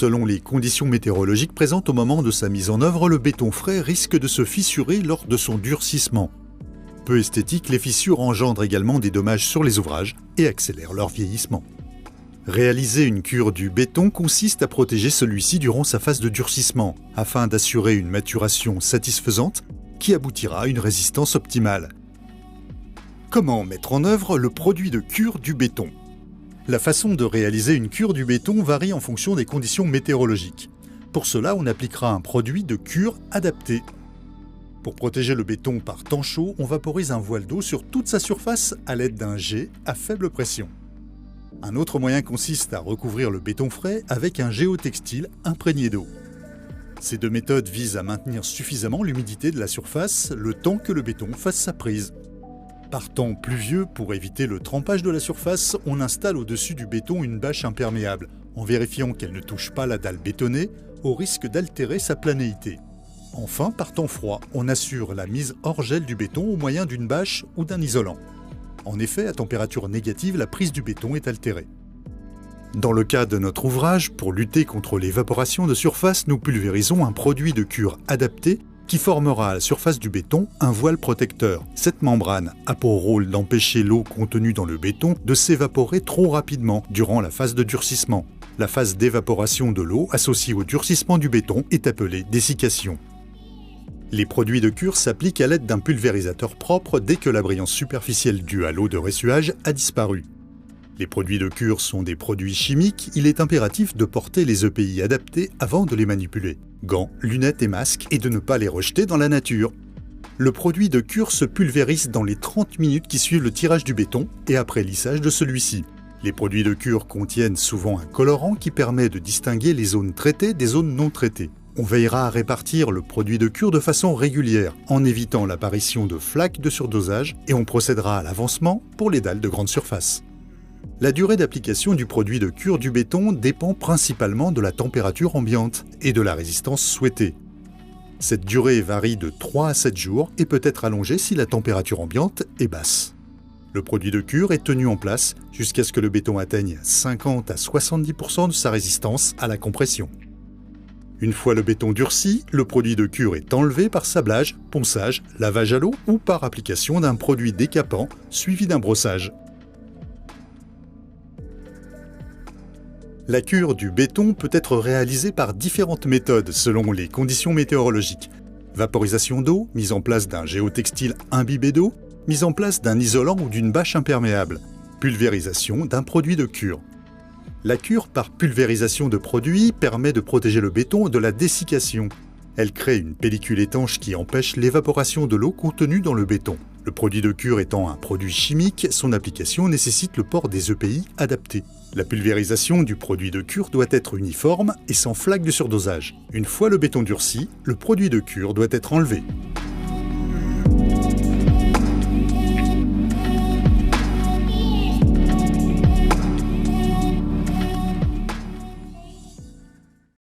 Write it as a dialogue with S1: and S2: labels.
S1: Selon les conditions météorologiques présentes au moment de sa mise en œuvre, le béton frais risque de se fissurer lors de son durcissement. Peu esthétiques, les fissures engendrent également des dommages sur les ouvrages et accélèrent leur vieillissement. Réaliser une cure du béton consiste à protéger celui-ci durant sa phase de durcissement, afin d'assurer une maturation satisfaisante qui aboutira à une résistance optimale. Comment mettre en œuvre le produit de cure du béton ? La façon de réaliser une cure du béton varie en fonction des conditions météorologiques. Pour cela, on appliquera un produit de cure adapté. Pour protéger le béton par temps chaud, on vaporise un voile d'eau sur toute sa surface à l'aide d'un jet à faible pression. Un autre moyen consiste à recouvrir le béton frais avec un géotextile imprégné d'eau. Ces deux méthodes visent à maintenir suffisamment l'humidité de la surface le temps que le béton fasse sa prise. Par temps pluvieux, pour éviter le trempage de la surface, on installe au-dessus du béton une bâche imperméable, en vérifiant qu'elle ne touche pas la dalle bétonnée, au risque d'altérer sa planéité. Enfin, par temps froid, on assure la mise hors gel du béton au moyen d'une bâche ou d'un isolant. En effet, à température négative, la prise du béton est altérée. Dans le cas de notre ouvrage, pour lutter contre l'évaporation de surface, nous pulvérisons un produit de cure adapté qui formera à la surface du béton un voile protecteur. Cette membrane a pour rôle d'empêcher l'eau contenue dans le béton de s'évaporer trop rapidement durant la phase de durcissement. La phase d'évaporation de l'eau associée au durcissement du béton est appelée dessiccation. Les produits de cure s'appliquent à l'aide d'un pulvérisateur propre dès que la brillance superficielle due à l'eau de ressuage a disparu. Les produits de cure sont des produits chimiques, il est impératif de porter les EPI adaptés avant de les manipuler. Gants, lunettes et masques, et de ne pas les rejeter dans la nature. Le produit de cure se pulvérise dans les 30 minutes qui suivent le tirage du béton et après lissage de celui-ci. Les produits de cure contiennent souvent un colorant qui permet de distinguer les zones traitées des zones non traitées. On veillera à répartir le produit de cure de façon régulière, en évitant l'apparition de flaques de surdosage, et on procédera à l'avancement pour les dalles de grande surface. La durée d'application du produit de cure du béton dépend principalement de la température ambiante et de la résistance souhaitée. Cette durée varie de 3 à 7 jours et peut être allongée si la température ambiante est basse. Le produit de cure est tenu en place jusqu'à ce que le béton atteigne 50 à 70% de sa résistance à la compression. Une fois le béton durci, le produit de cure est enlevé par sablage, ponçage, lavage à l'eau ou par application d'un produit décapant suivi d'un brossage. La cure du béton peut être réalisée par différentes méthodes selon les conditions météorologiques. Vaporisation d'eau, mise en place d'un géotextile imbibé d'eau, mise en place d'un isolant ou d'une bâche imperméable, pulvérisation d'un produit de cure. La cure par pulvérisation de produits permet de protéger le béton de la dessiccation. Elle crée une pellicule étanche qui empêche l'évaporation de l'eau contenue dans le béton. Le produit de cure étant un produit chimique, son application nécessite le port des EPI adaptés. La pulvérisation du produit de cure doit être uniforme et sans flaque de surdosage. Une fois le béton durci, le produit de cure doit être enlevé.